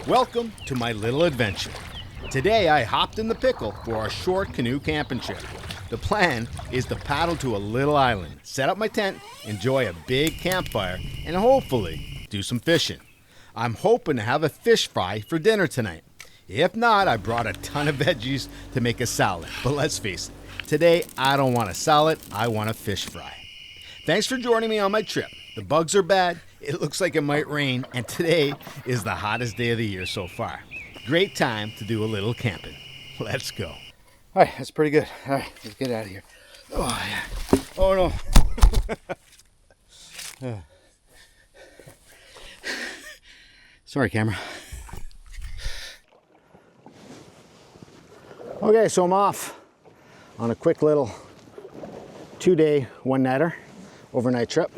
Welcome to my little adventure. Today I hopped in the pickle for a short canoe camping trip. The plan is to paddle to a little island, set up my tent, enjoy a big campfire, and hopefully do some fishing. I'm hoping to have a fish fry for dinner tonight. If not, I brought a ton of veggies to make a salad. But let's face it, today I don't want a salad, I want a fish fry. Thanks for joining me on my trip. The bugs are bad, it looks like it might rain, and today is the hottest day of the year so far. Great time to do a little camping. Let's go. All right, that's pretty good. All right, let's get out of here. Oh, yeah. Oh, no. Sorry, camera. Okay, so I'm off on a quick little 2-day, one-nighter overnight trip.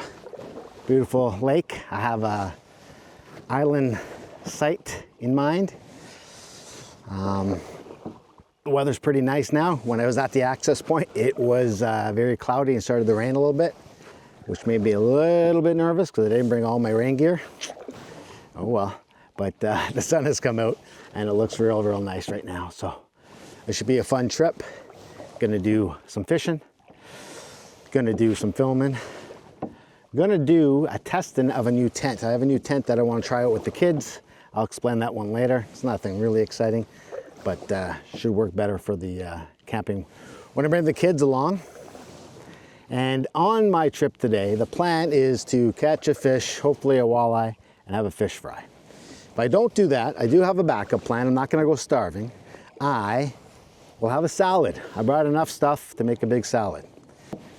Beautiful lake. I have a island site in mind. The weather's pretty nice now. When I was at the access point, it was very cloudy and started to rain a little bit, which made me a little bit nervous because I didn't bring all my rain gear. Oh well, but the sun has come out and it looks real nice right now. So it should be a fun trip. Gonna do some fishing, gonna do some filming, gonna do a testing of a new tent. I have a new tent that I want to try out with the kids. I'll explain that one later. It's nothing really exciting, but should work better for the camping when I bring the kids along. And on my trip today, the plan is to catch a fish, hopefully a walleye, and have a fish fry. If I don't do that, I do have a backup plan. I'm not gonna go starving. I will have a salad. I brought enough stuff to make a big salad.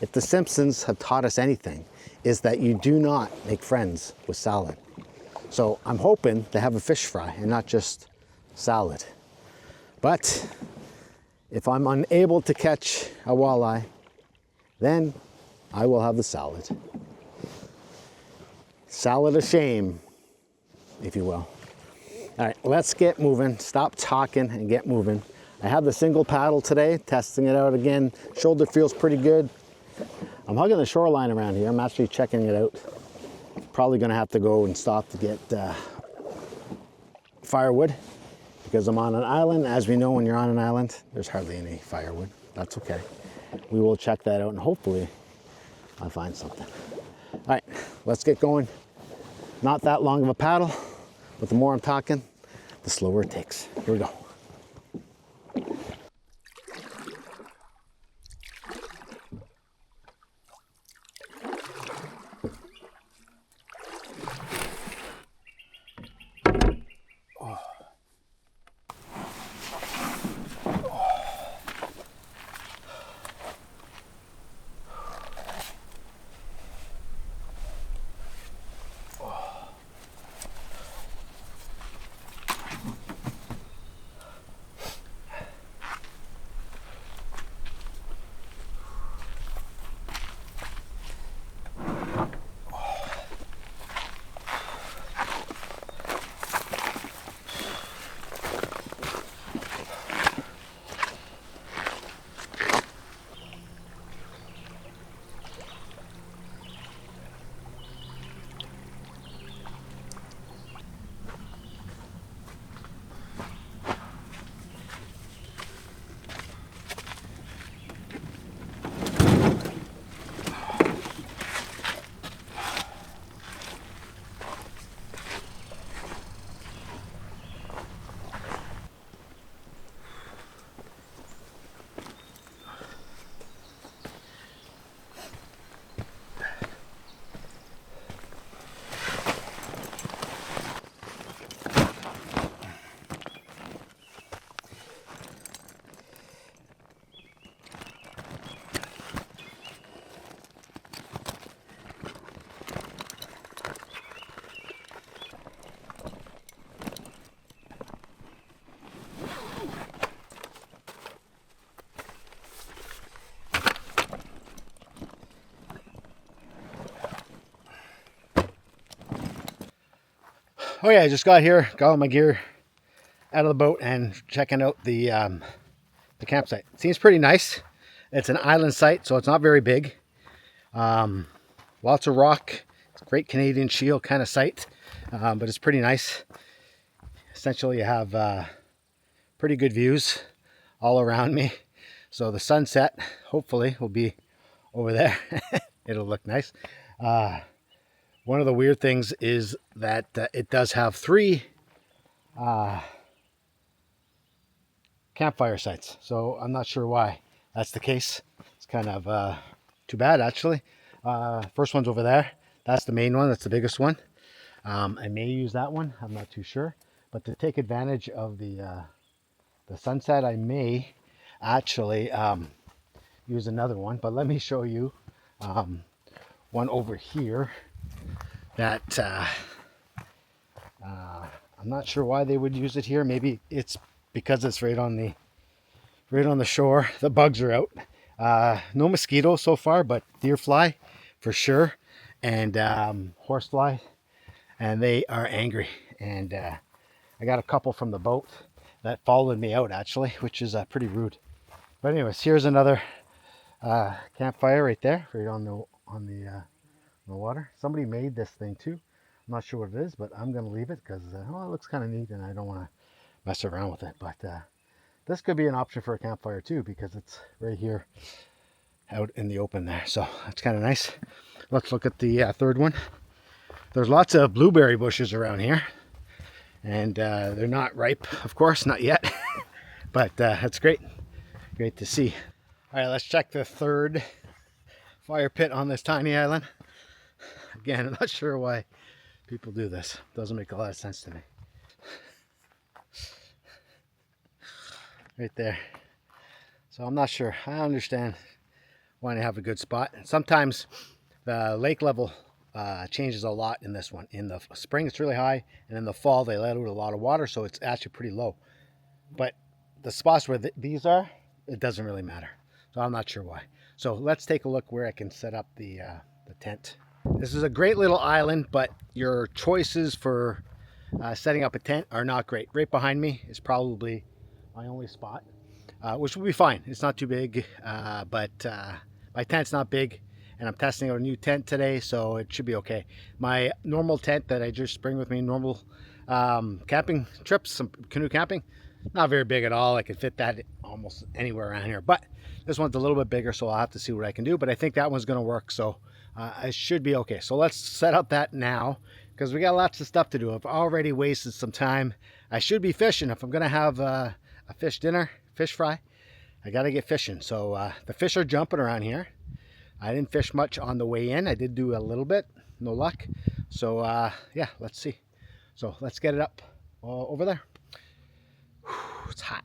If the Simpsons have taught us anything, is that you do not make friends with salad. So I'm hoping to have a fish fry and not just salad. But if I'm unable to catch a walleye, then I will have the salad. Salad of shame, if you will. All right, let's get moving. Stop talking and get moving. I have the single paddle today, testing it out again. Shoulder feels pretty good. I'm hugging the shoreline around here. I'm actually checking it out. Probably gonna have to go and stop to get firewood because I'm on an island. As we know, when you're on an island, there's hardly any firewood. That's okay. We will check that out and hopefully I'll find something. All right, let's get going. Not that long of a paddle, but the more I'm talking, the slower it takes. Here we go. Oh yeah, I just got here, got all my gear out of the boat and checking out the campsite. It seems pretty nice. It's an island site, so it's not very big. Lots of rock. It's a great Canadian Shield kind of site, but it's pretty nice. essentially have pretty good views all around me. So the sunset hopefully will be over there. It'll look nice. One of the weird things is that it does have 3 campfire sites. So I'm not sure why that's the case. It's kind of too bad, actually. First one's over there. That's the main one. That's the biggest one. I may use that one. I'm not too sure. But to take advantage of the sunset, I may actually use another one. But let me show you one over here that I'm not sure why they would use it here. Maybe it's because it's right on the shore. The bugs are out. No mosquitoes so far, but deer fly for sure, and horsefly, and they are angry. And I got a couple from the boat that followed me out, actually, which is pretty rude. But anyways, here's another campfire right there, right on the water. Somebody made this thing too. I'm not sure what it is, but I'm gonna leave it because it looks kind of neat, and I don't want to mess around with it. But this could be an option for a campfire too, because it's right here out in the open there. So it's kind of nice. Let's look at the third one. There's lots of blueberry bushes around here, and they're not ripe, of course, not yet. But that's great to see. All right, let's check the third fire pit on this tiny island. Again, I'm not sure why people do this. Doesn't make a lot of sense to me. Right there. So I'm not sure. I understand why they have a good spot. Sometimes the lake level changes a lot in this one. In the spring it's really high, and in the fall they let out a lot of water, so it's actually pretty low. But the spots where these are, it doesn't really matter. So I'm not sure why. So let's take a look where I can set up the tent. This is a great little island, but your choices for setting up a tent are not great. Right behind me is probably my only spot, which will be fine. It's not too big, but my tent's not big, and I'm testing out a new tent today, so it should be okay. My normal tent that I just bring with me, normal camping trips, some canoe camping, not very big at all. I can fit that almost anywhere around here, but this one's a little bit bigger, so I'll have to see what I can do. But I think that one's going to work, so I should be okay. So let's set up that now, because we got lots of stuff to do. I've already wasted some time. I should be fishing. If I'm going to have a fish dinner, fish fry, I got to get fishing. So the fish are jumping around here. I didn't fish much on the way in. I did do a little bit, no luck. So yeah, let's see. So let's get it up over there. Whew, it's hot.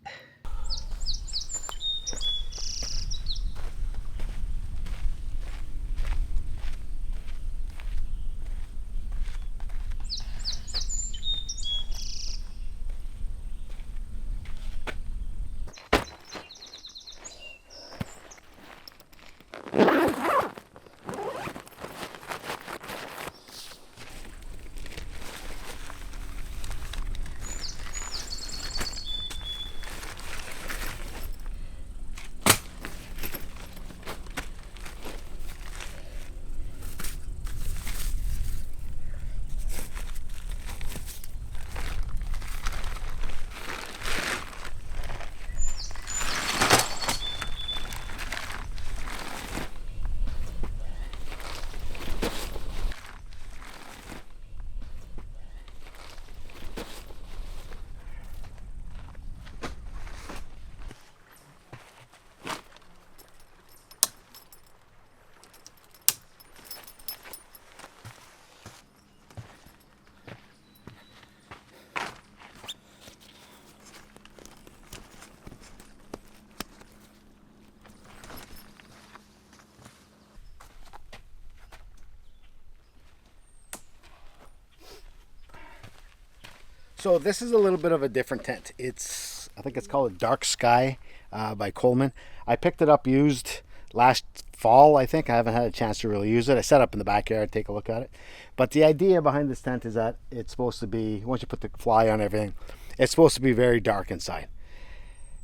So this is a little bit of a different tent. I think it's called a Dark Sky by Coleman. I picked it up used last fall, I think. I haven't had a chance to really use it. I set up in the backyard, take a look at it. But the idea behind this tent is that it's supposed to be, once you put the fly on everything, it's supposed to be very dark inside.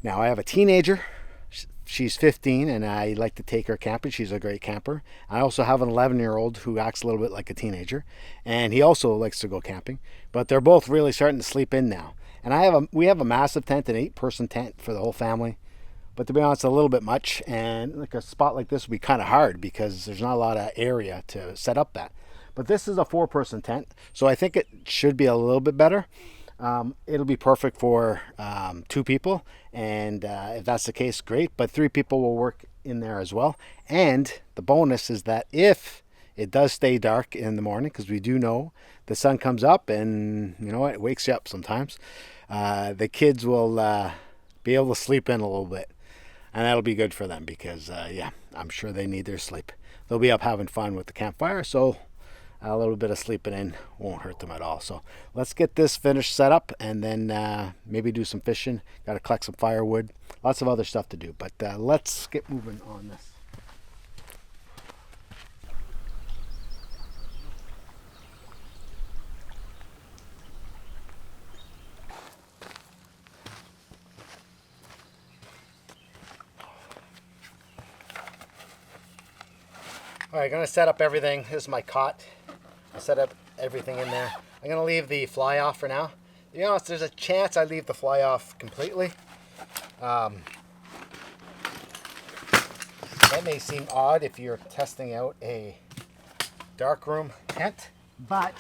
Now I have a teenager. She's 15, and I like to take her camping. She's a great camper. I also have an 11-year-old who acts a little bit like a teenager, and he also likes to go camping. But they're both really starting to sleep in now. And we have a massive tent, an 8-person tent for the whole family. But to be honest, a little bit much, and like a spot like this would be kind of hard because there's not a lot of area to set up that. But this is a 4-person tent, so I think it should be a little bit better. It'll be perfect for 2 people, and if that's the case, great. But 3 people will work in there as well. And the bonus is that if it does stay dark in the morning, because we do know the sun comes up and you know it wakes you up sometimes, the kids will be able to sleep in a little bit. And that'll be good for them because, yeah, I'm sure they need their sleep. They'll be up having fun with the campfire, so a little bit of sleeping in won't hurt them at all. So let's get this finished set up and then maybe do some fishing. Got to collect some firewood. Lots of other stuff to do, but let's get moving on this. All right, gonna set up everything. This is my cot. I set up everything in there. I'm gonna leave the fly off for now. To be honest, there's a chance I leave the fly off completely. That may seem odd if you're testing out a darkroom tent, but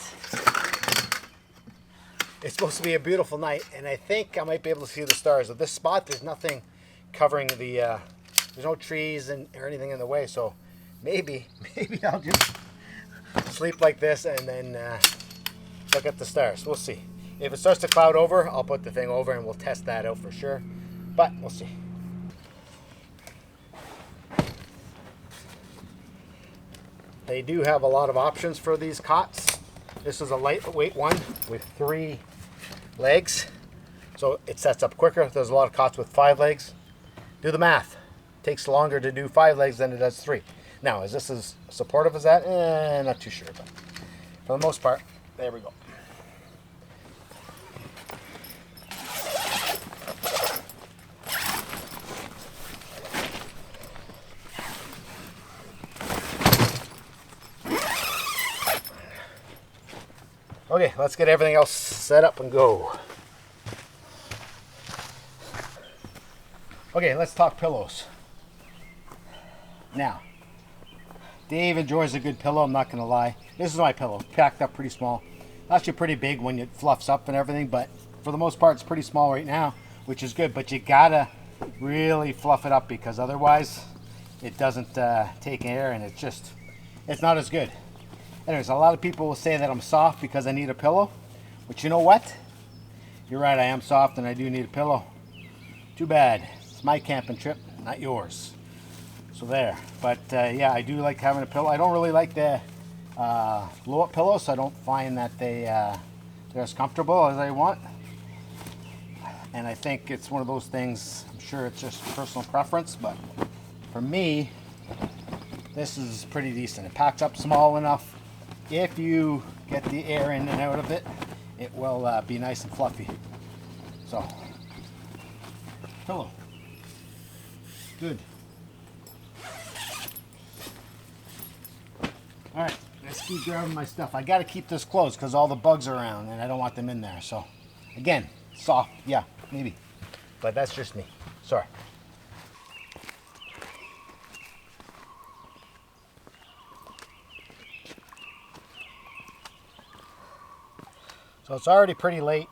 it's supposed to be a beautiful night, and I think I might be able to see the stars. At this spot, there's nothing covering the, there's no trees or anything in the way, so maybe I'll just sleep like this and then look at the stars. We'll see. If it starts to cloud over, I'll put the thing over and we'll test that out for sure. But we'll see. They do have a lot of options for these cots. This is a lightweight one with 3 legs. So it sets up quicker. There's a lot of cots with 5 legs. Do the math. It takes longer to do 5 legs than it does 3. Now, is this as supportive as that? Not too sure, but for the most part, there we go. Okay, let's get everything else set up and go. Okay, let's talk pillows. Now, Dave enjoys a good pillow, I'm not going to lie. This is my pillow, packed up pretty small. Actually pretty big when it fluffs up and everything, but for the most part it's pretty small right now, which is good. But you gotta really fluff it up because otherwise it doesn't take air and it's not as good. Anyways, a lot of people will say that I'm soft because I need a pillow, but you know what? You're right, I am soft and I do need a pillow. Too bad. It's my camping trip, not yours. So there, but yeah, I do like having a pillow. I don't really like the blow-up pillows, so I don't find that they're as comfortable as I want. And I think it's one of those things, I'm sure it's just personal preference, but for me, this is pretty decent. It packs up small enough. If you get the air in and out of it, it will be nice and fluffy. So, pillow. Good. All right, let's keep grabbing my stuff. I got to keep this closed because all the bugs are around and I don't want them in there. So, again, soft, yeah, maybe. But that's just me. Sorry. So it's already pretty late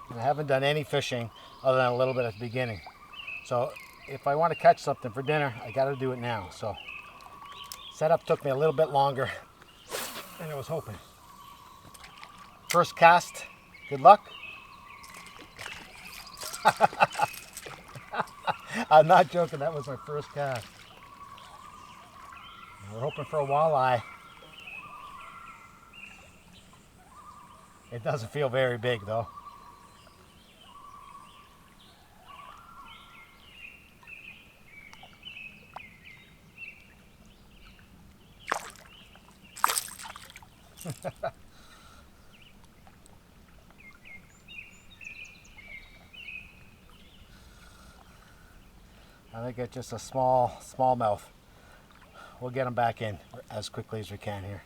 and I haven't done any fishing other than a little bit at the beginning. So if I want to catch something for dinner, I got to do it now. So setup took me a little bit longer than I was hoping. First cast, good luck. I'm not joking, that was my first cast. We're hoping for a walleye. It doesn't feel very big though. I think it's just a small mouth. We'll get them back in as quickly as we can here.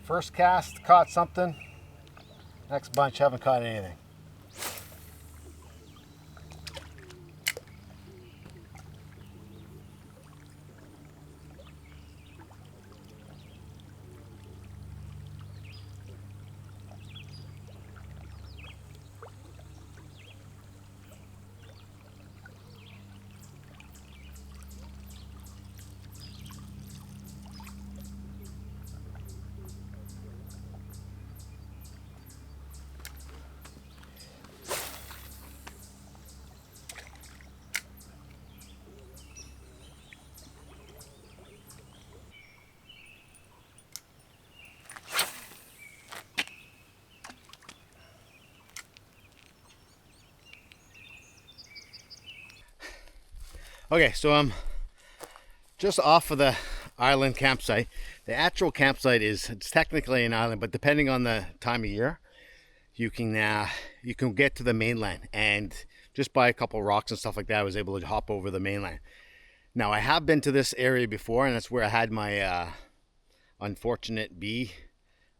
First cast, caught something. Next bunch, haven't caught anything. Okay, so I'm just off of the island campsite. The actual campsite it's technically an island, but depending on the time of year, you can get to the mainland, and just by a couple rocks and stuff like that, I was able to hop over the mainland. Now I have been to this area before, and that's where I had my unfortunate bee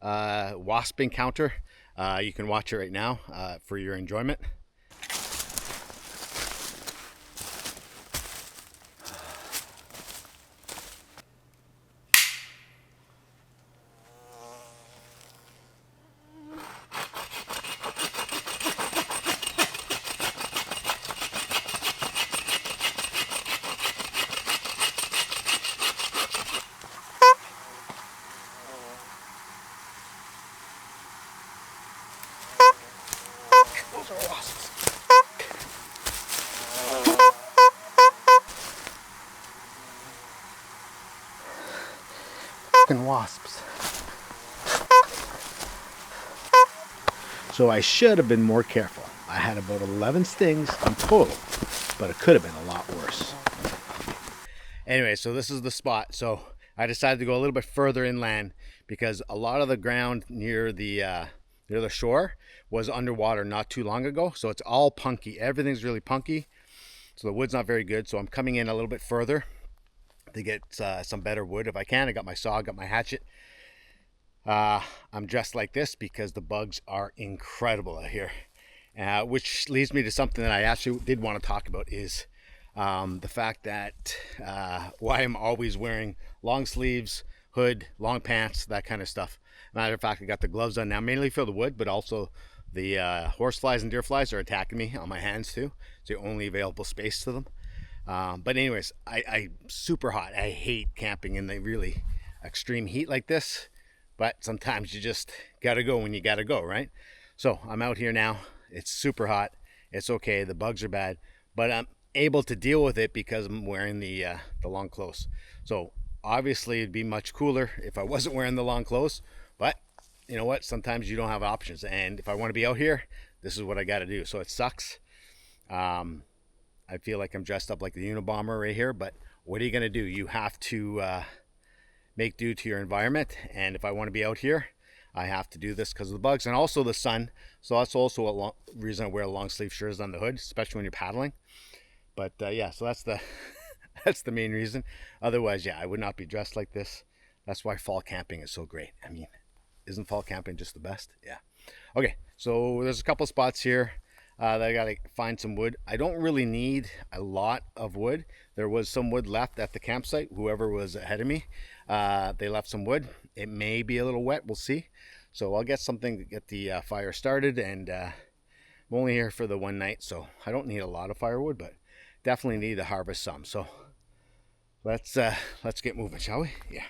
wasp encounter. You can watch it right now for your enjoyment. Those are wasps. Fucking wasps. So I should have been more careful. I had about 11 stings in total, but it could have been a lot worse. Anyway, so this is the spot. So I decided to go a little bit further inland because a lot of the ground near the shore was underwater not too long ago. So it's all punky. Everything's really punky. So the wood's not very good. So I'm coming in a little bit further to get some better wood if I can. I got my saw, got my hatchet. I'm dressed like this because the bugs are incredible out here. Which leads me to something that I actually did want to talk about is the fact that why I'm always wearing long sleeves, hood, long pants, that kind of stuff. Matter of fact, I got the gloves on now, mainly for the wood, but also the horse flies and deer flies are attacking me on my hands too. It's the only available space to them. But anyways, I'm super hot. I hate camping in the really extreme heat like this, but sometimes you just gotta go when you gotta go, right? So I'm out here now. It's super hot. It's okay. The bugs are bad, but I'm able to deal with it because I'm wearing the long clothes. So obviously it'd be much cooler if I wasn't wearing the long clothes, but you know what? Sometimes you don't have options, and if I want to be out here, this is what I got to do. So it sucks. I feel like I'm dressed up like the Unabomber right here, but what are you going to do? You have to make do to your environment, and if I want to be out here, I have to do this because of the bugs and also the sun. So that's also a reason I wear long sleeve shirts on the hood, especially when you're paddling. But yeah, so that's the that's the main reason. Otherwise, yeah, I would not be dressed like this. That's why fall camping is so great. I mean, isn't fall camping just the best? Yeah. Okay, so there's a couple spots here that I gotta find some wood. I don't really need a lot of wood. There was some wood left at the campsite. Whoever was ahead of me, they left some wood. It may be a little wet, we'll see. So I'll get something to get the fire started, and I'm only here for the one night, so I don't need a lot of firewood, but definitely need to harvest some. So let's get moving, shall we? Yeah.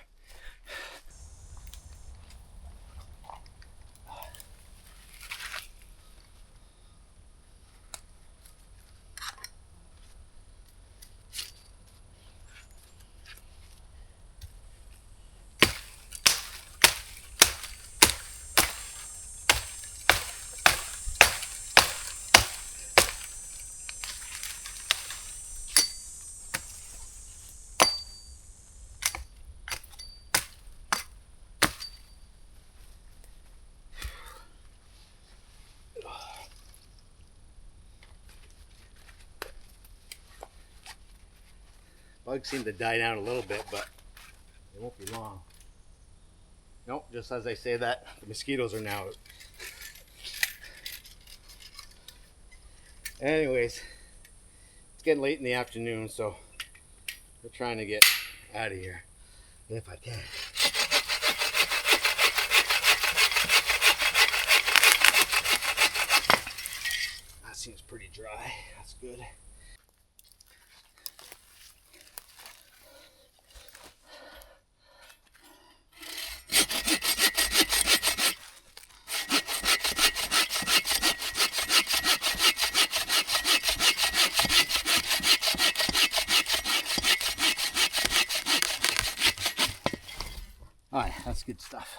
Bugs seem to die down a little bit, but it won't be long. Nope, just as I say that, the mosquitoes are now out. Anyways, it's getting late in the afternoon, so we're trying to get out of here if I can. That seems pretty dry. That's good. Alright, that's good stuff.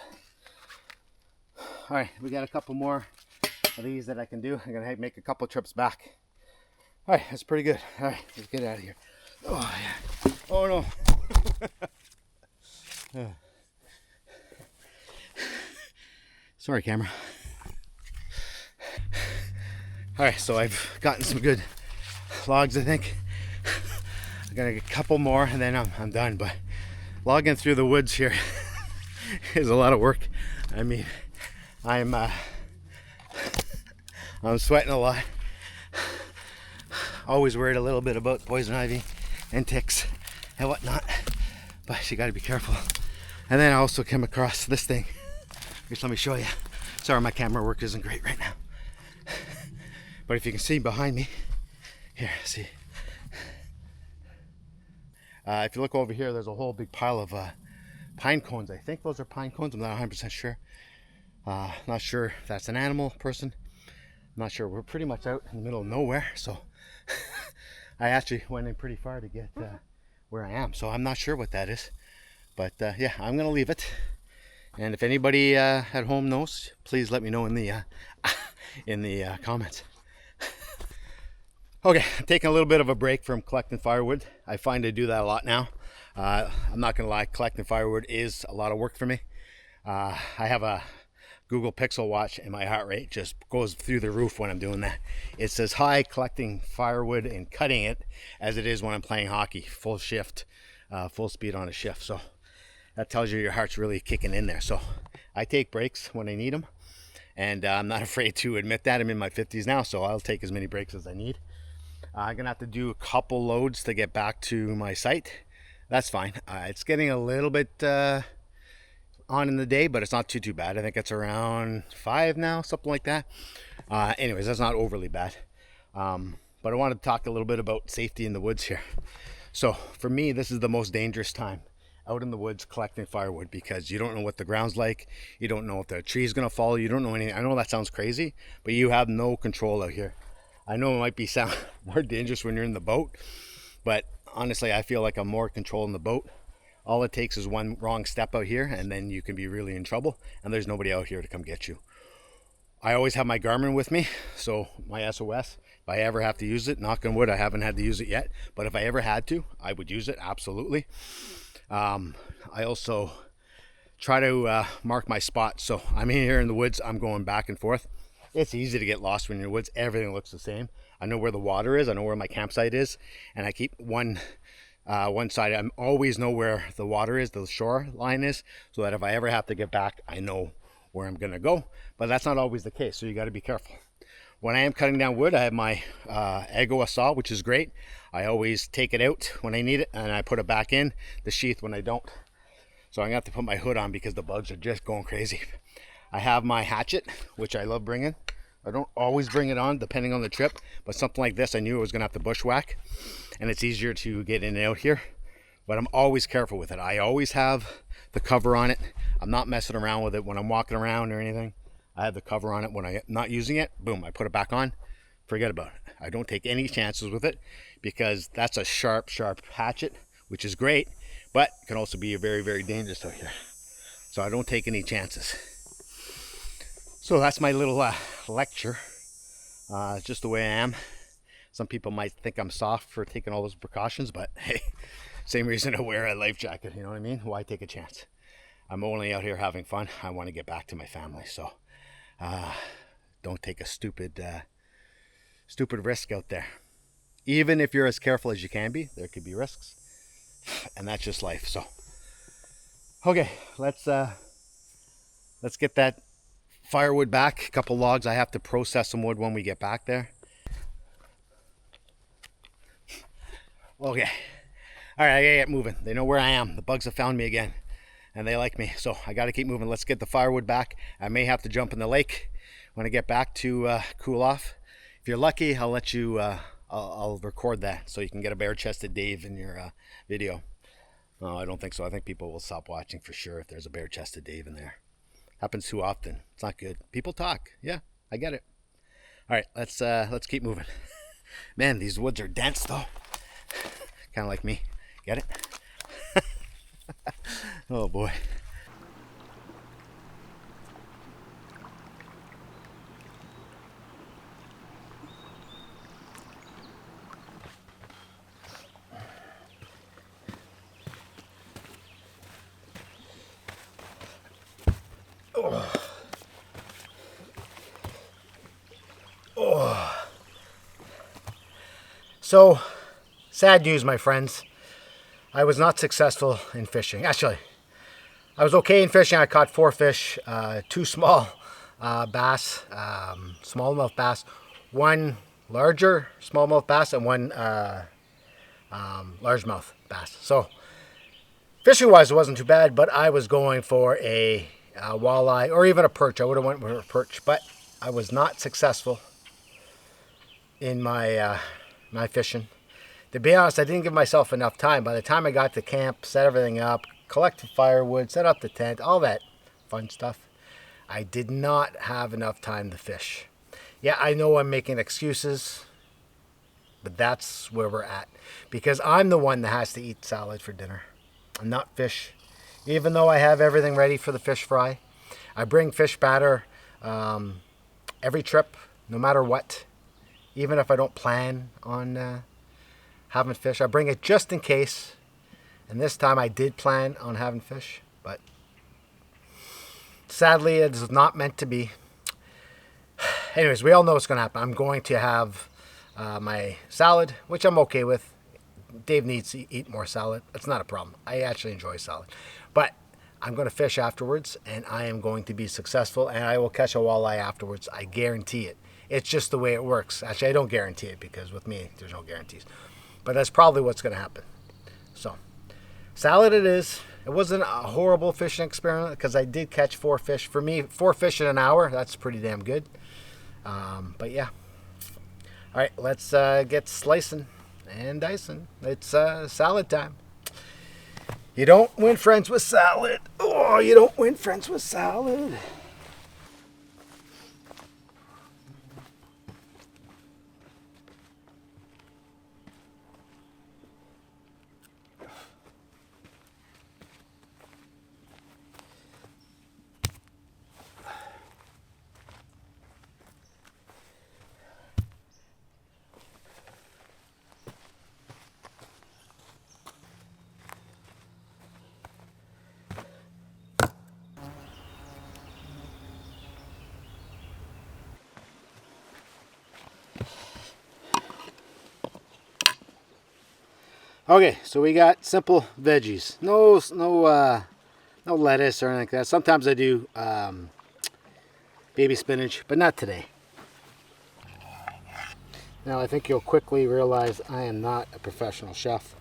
Alright, we got a couple more of these that I can do. I'm gonna make a couple trips back. Alright, that's pretty good. Alright, let's get out of here. Oh yeah. Oh no. Sorry, camera. Alright, so I've gotten some good logs, I think. I'm gonna get a couple more and then I'm done, but logging through the woods here is a lot of work. I mean, I'm sweating a lot. Always worried a little bit about poison ivy and ticks and whatnot, but you got to be careful. And then I also came across this thing. Just let me show you. Sorry, my camera work isn't great right now, but if you can see behind me, here, see. If you look over here, there's a whole big pile of pine cones. I think those are pine cones. I'm not 100% sure. Not sure if that's an animal, person. I'm not sure. We're pretty much out in the middle of nowhere, so I actually went in pretty far to get where I am. So I'm not sure what that is, but yeah, I'm gonna leave it. And if anybody at home knows, please let me know in the comments. Okay, I'm taking a little bit of a break from collecting firewood. I find I do that a lot now. I'm not gonna lie, collecting firewood is a lot of work for me. I have a Google Pixel watch and my heart rate just goes through the roof when I'm doing that. It's as high collecting firewood and cutting it as it is when I'm playing hockey, full shift, full speed on a shift. So that tells you your heart's really kicking in there. So I take breaks when I need them, and I'm not afraid to admit that. I'm in my 50s now, so I'll take as many breaks as I need. I'm gonna have to do a couple loads to get back to my site. That's fine. It's getting a little bit on in the day, but it's not too bad. I think it's around 5 now, something like that. Anyways, that's not overly bad. But I wanted to talk a little bit about safety in the woods here. So for me, this is the most dangerous time out in the woods collecting firewood, because you don't know what the ground's like. You don't know if the tree's gonna fall. You don't know anything. I know that sounds crazy, but you have no control out here. I know it might be sound more dangerous when you're in the boat, but honestly, I feel like I'm more control in the boat. All it takes is one wrong step out here, and then you can be really in trouble, and there's nobody out here to come get you. I always have my Garmin with me, so my SOS, if I ever have to use it, knock on wood, I haven't had to use it yet, but if I ever had to, I would use it, absolutely. I also try to mark my spots. So I'm here in the woods, I'm going back and forth. It's easy to get lost when you're in the woods. Everything looks the same. I know where the water is, I know where my campsite is, and I keep one side. I always know where the water is, the shore line is, so that if I ever have to get back, I know where I'm gonna go. But that's not always the case, so you got to be careful. When I am cutting down wood, I have my Ego saw, which is great. I always take it out when I need it, and I put it back in the sheath when I don't. So I'm gonna have to put my hood on because the bugs are just going crazy. I have my hatchet, which I love bringing. I don't always bring it on depending on the trip, but something like this, I knew I was gonna have to bushwhack, and it's easier to get in and out here, but I'm always careful with it. I always have the cover on it. I'm not messing around with it when I'm walking around or anything. I have the cover on it. When I'm not using it, boom, I put it back on. Forget about it. I don't take any chances with it, because that's a sharp hatchet, which is great, but can also be very, very dangerous out here. So I don't take any chances. So that's my little lecture. Just the way I am. Some people might think I'm soft for taking all those precautions, but hey, same reason to wear a life jacket, you know what I mean? Why take a chance? I'm only out here having fun. I want to get back to my family, so don't take a stupid risk out there. Even if you're as careful as you can be, there could be risks. and that's just life. So, okay, let's get that firewood back. A couple logs. I have to process some wood when we get back there. Okay. All right, I gotta get moving. They know where I am. The bugs have found me again, and they like me. So I gotta keep moving. Let's get the firewood back. I may have to jump in the lake when I get back to cool off. If you're lucky, I'll let you. I'll record that so you can get a bare-chested Dave in your video. No, I don't think so. I think people will stop watching for sure if there's a bare-chested Dave in there. Happens too often. It's not good. People talk. Yeah, I get it. All right, let's keep moving. Man, these woods are dense though. Kind of like me. Get it? Oh boy. Oh. Oh. So, sad news, my friends. I was not successful in fishing. Actually, I was okay in fishing. I caught 4 fish, 2 small bass, smallmouth bass, 1 larger smallmouth bass, and 1 largemouth bass. So, fishing-wise, it wasn't too bad, but I was going for a walleye or even a perch. I would have went with a perch, but I was not successful in my my fishing. To be honest, I didn't give myself enough time. By the time I got to camp, set everything up, collected firewood, set up the tent, all that fun stuff, I did not have enough time to fish. Yeah, I know I'm making excuses, but that's where we're at. Because I'm the one that has to eat salad for dinner, and not fish. Even though I have everything ready for the fish fry, I bring fish batter every trip, no matter what. Even if I don't plan on having fish, I bring it just in case. And this time I did plan on having fish, but sadly it is not meant to be. Anyways, we all know what's going to happen. I'm going to have my salad, which I'm okay with. Dave needs to eat more salad. It's not a problem. I actually enjoy salad. But I'm going to fish afterwards, and I am going to be successful, and I will catch a walleye afterwards. I guarantee it. It's just the way it works. Actually, I don't guarantee it because with me, there's no guarantees. But that's probably what's going to happen. So, salad it is. It wasn't a horrible fishing experiment because I did catch 4 fish. For me, 4 fish in an hour, that's pretty damn good. But yeah. All right, let's get slicing and dicing. It's salad time. You don't win friends with salad. Oh, you don't win friends with salad. Okay, so we got simple veggies. No lettuce or anything like that. Sometimes I do baby spinach, but not today. Now I think you'll quickly realize I am not a professional chef.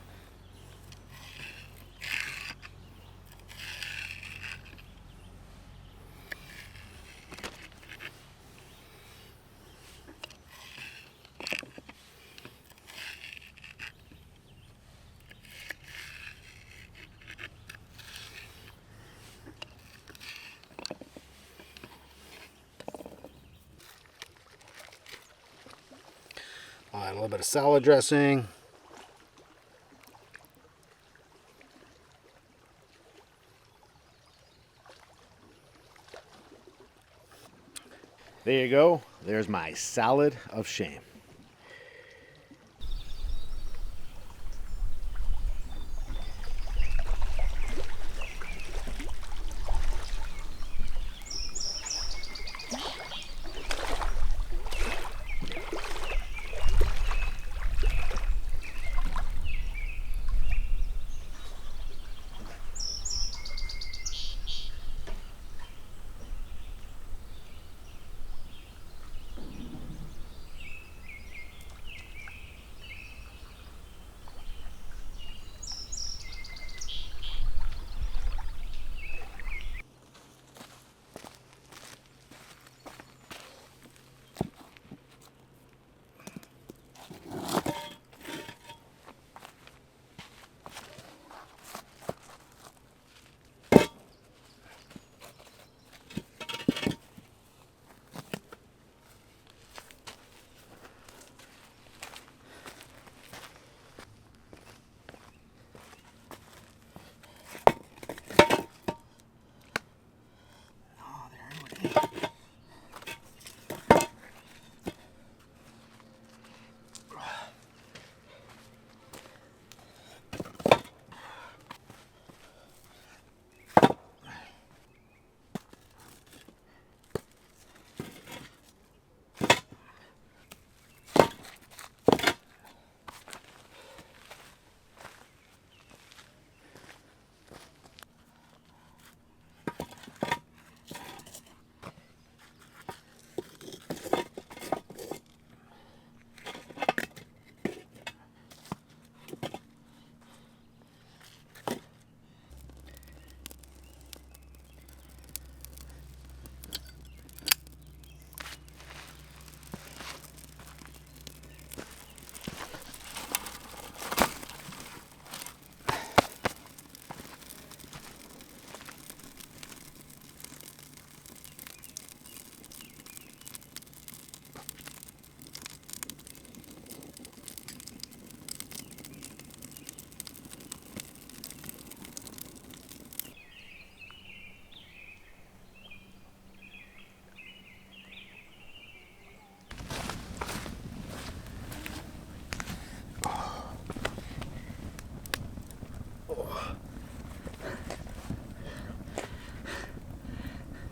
A little bit of salad dressing. There you go. There's my salad of shame.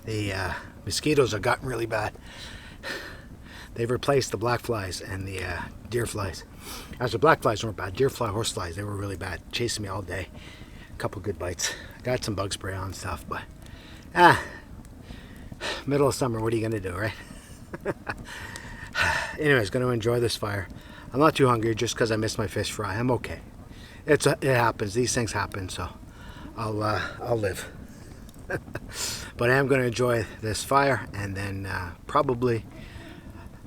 The mosquitoes are gotten really bad. They've replaced the black flies and the deer flies. As the black flies weren't bad, deer fly, horse flies, they were really bad, chasing me all day. A couple good bites. I got some bug spray on and stuff, but middle of summer, what are you gonna do, right? Anyways, gonna enjoy this fire. I'm not too hungry just because I missed my fish fry. I'm okay. It happens. These things happen, so I'll live. But I am gonna enjoy this fire and then probably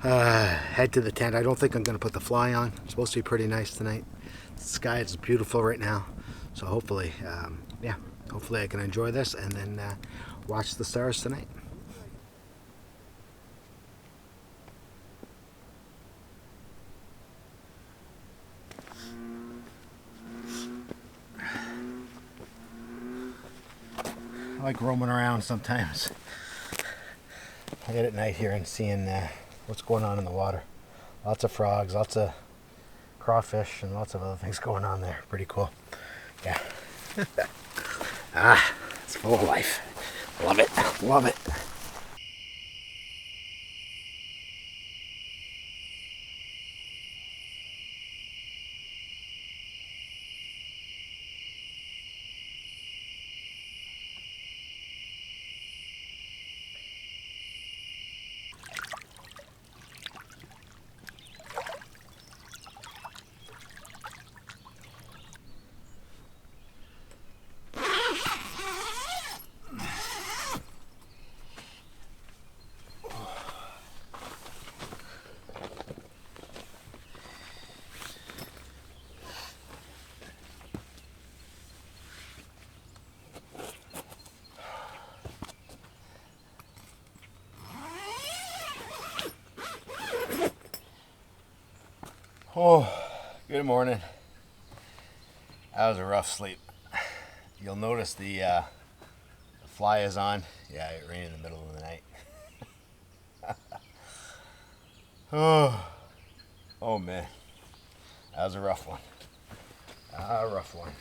head to the tent. I don't think I'm gonna put the fly on. It's supposed to be pretty nice tonight. The sky is beautiful right now, so hopefully, yeah, hopefully I can enjoy this and then watch the stars tonight. I like roaming around sometimes. I get at night here and seeing what's going on in the water. Lots of frogs, lots of crawfish, and lots of other things going on there. Pretty cool. Yeah. It's full of life. Love it. Love it. Oh, good morning. That was a rough sleep. You'll notice the fly is on. Yeah, it rained in the middle of the night. Oh man, that was a rough one. A rough one.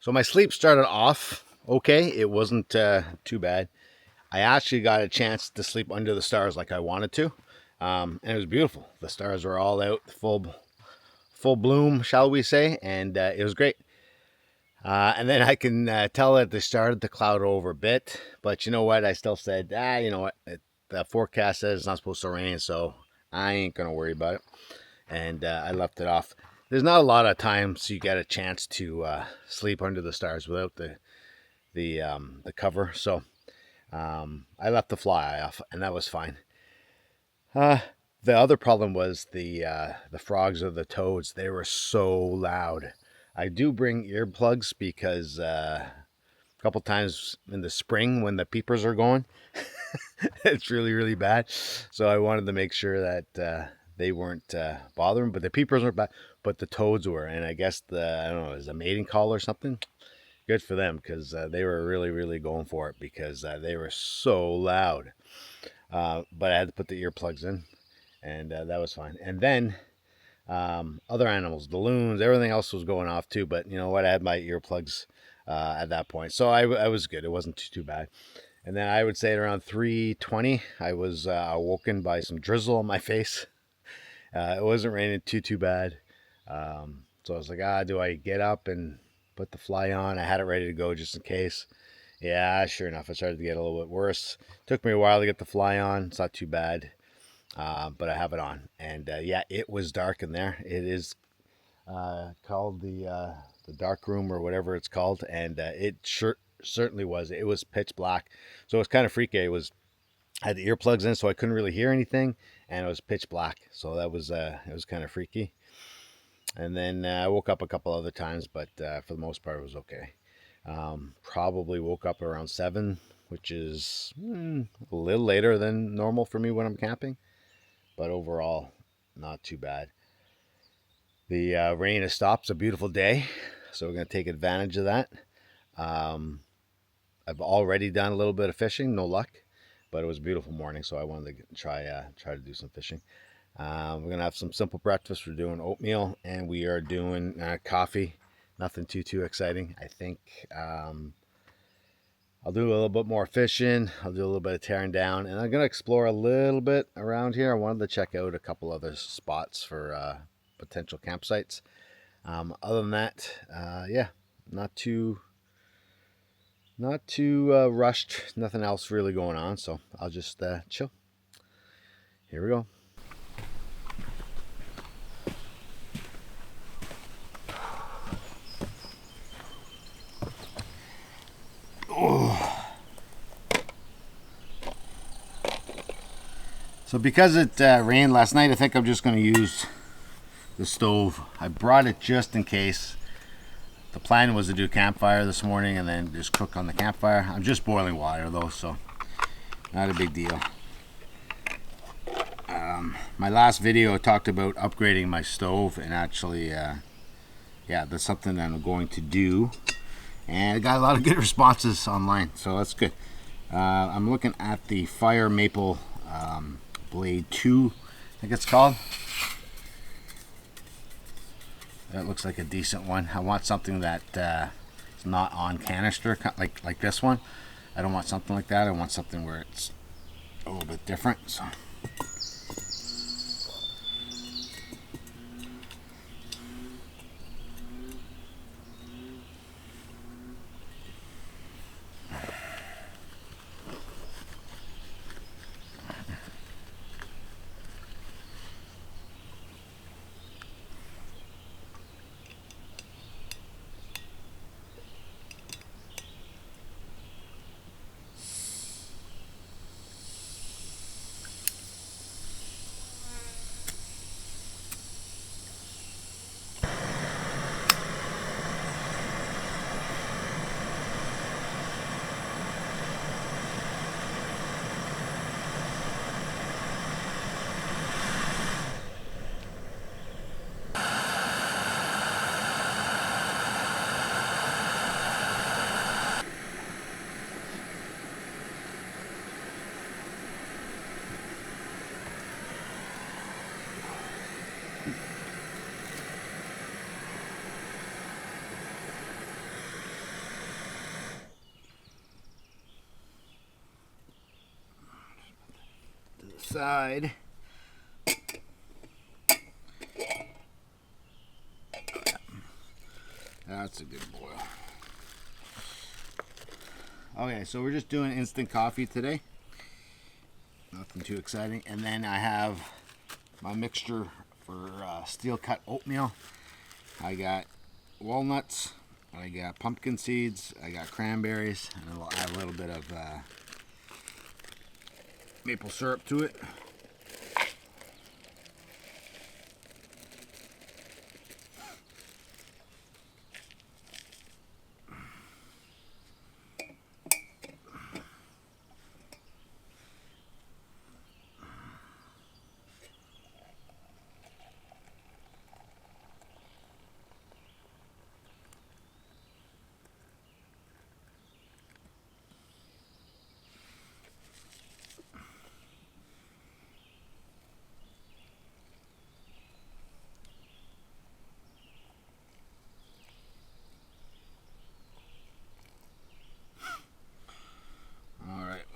So my sleep started off okay. It wasn't too bad. I actually got a chance to sleep under the stars like I wanted to, and it was beautiful. The stars were all out, full bloom, shall we say, and it was great. And then I can tell that they started to cloud over a bit, but you know what? I still said, you know what? The forecast says it's not supposed to rain, so I ain't gonna worry about it. And I left it off. There's not a lot of times you get a chance to sleep under the stars without the cover, so I left the fly off, and that was fine. The other problem was the frogs or the toads. They were so loud. I do bring earplugs because a couple times in the spring when the peepers are going, it's really bad. So I wanted to make sure that they weren't bothering, but the peepers weren't bad, but the toads were. And I guess I don't know, it was a mating call or something. Good for them because they were really going for it because they were so loud. But I had to put the earplugs in, and that was fine. And then other animals, the loons, everything else was going off too. But you know what? I had my earplugs at that point, so I was good. It wasn't too bad. And then I would say at around 3:20, I was awoken by some drizzle on my face. It wasn't raining too bad. So I was like, do I get up and put the fly on? I had it ready to go just in case. Yeah, sure enough, it started to get a little bit worse. Took me a while to get the fly on. It's not too bad, but I have it on. And yeah, it was dark in there. It is called the dark room or whatever it's called, and it certainly was. It was pitch black, so it was kind of freaky. I had the earplugs in, so I couldn't really hear anything, and it was pitch black. So that was it was kind of freaky. And then I woke up a couple other times, but for the most part, it was okay. Probably woke up around 7 which is a little later than normal for me when I'm camping, but overall not too bad. The rain has stopped. It's a beautiful day, so we're going to take advantage of that. I've already done a little bit of fishing, no luck, but it was a beautiful morning, so I wanted to try to do some fishing. We're going to have some simple breakfast. We're doing oatmeal, and we are doing coffee. Nothing too exciting. I think I'll do a little bit more fishing. I'll do a little bit of tearing down, and I'm going to explore a little bit around here. I wanted to check out a couple other spots for potential campsites. Other than that, yeah, not too rushed. Nothing else really going on, so I'll just chill. Here we go. Oh. So because it rained last night, I think I'm just going to use the stove. I brought it just in case. The plan was to do campfire this morning and then just cook on the campfire. I'm just boiling water though, so not a big deal. My last video talked about upgrading my stove, and actually, yeah, that's something that I'm going to do. And I got a lot of good responses online, so that's good. I'm looking at the Fire Maple Blade 2, I think it's called. That looks like a decent one. I want something that is not on canister, like this one. I don't want something like that. I want something where it's a little bit different. So. Side. That's a good boil. Okay, so we're just doing instant coffee today. Nothing too exciting. And then I have my mixture for steel cut oatmeal. I got walnuts, I got pumpkin seeds, I got cranberries, and I'll add a little bit of maple syrup to it.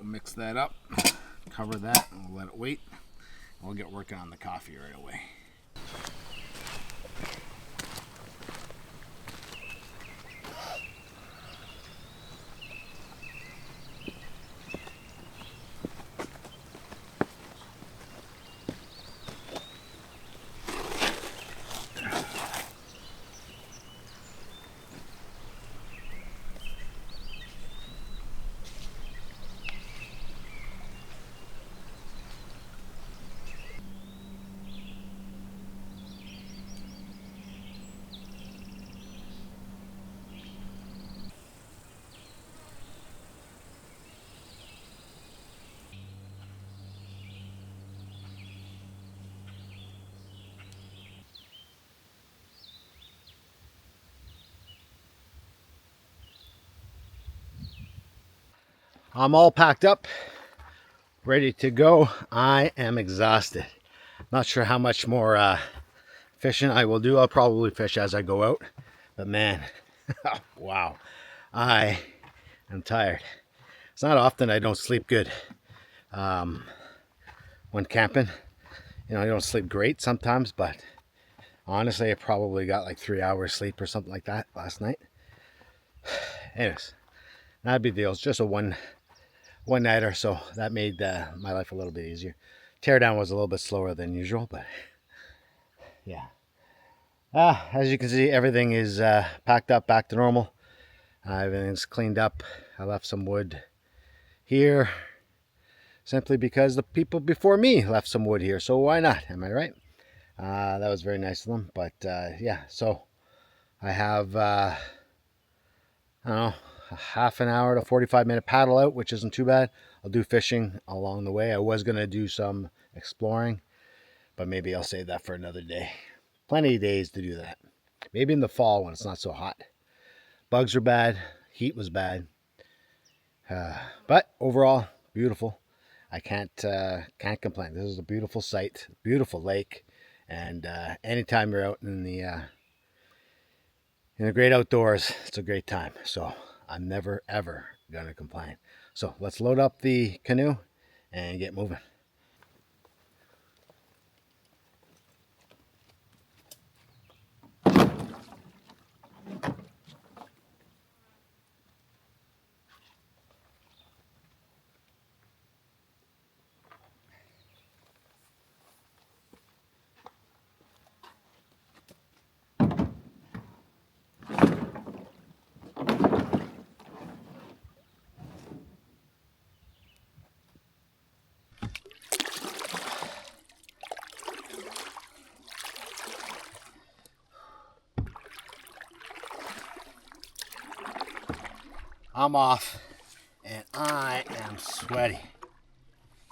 Mix that up, cover that, and we'll let it wait. We'll get working on the coffee right away. I'm all packed up, ready to go. I am exhausted. Not sure how much more fishing I will do. I'll probably fish as I go out. But man, wow, I am tired. It's not often I don't sleep good when camping. You know, I don't sleep great sometimes, but honestly, I probably got like 3 hours sleep or something like that last night. Anyways, not a big deal. It's just a one-nighter, so that made my life a little bit easier. Teardown was a little bit slower than usual, but yeah. As you can see, everything is packed up, back to normal. Everything's cleaned up. I left some wood here simply because the people before me left some wood here, so why not? Am I right? That was very nice of them. But yeah, so I have I don't know, a half an hour to 45-minute paddle out, which isn't too bad. I'll do fishing along the way. I was gonna do some exploring, but maybe I'll save that for another day. Plenty of days to do that. Maybe in the fall when it's not so hot. Bugs are bad, heat was bad, but overall beautiful. I can't complain. This is a beautiful sight, beautiful lake, and anytime you're out in the great outdoors, it's a great time. So I'm never ever gonna complain. So let's load up the canoe and get moving. I'm off and I am sweaty.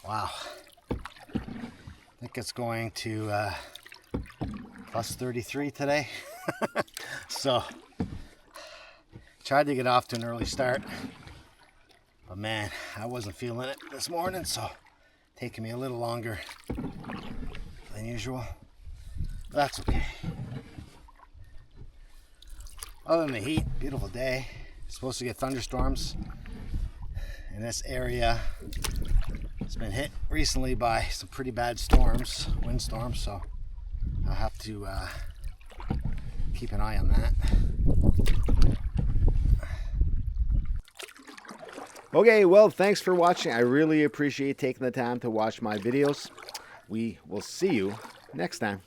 Wow. I think it's going to plus 33 today. So tried to get off to an early start, but man, I wasn't feeling it this morning, so taking me a little longer than usual. But that's okay. Other than the heat, beautiful day. Supposed to get thunderstorms in this area. It's been hit recently by some pretty bad storms, windstorms, so I'll have to keep an eye on that. Okay, well, thanks for watching. I really appreciate taking the time to watch my videos. We will see you next time.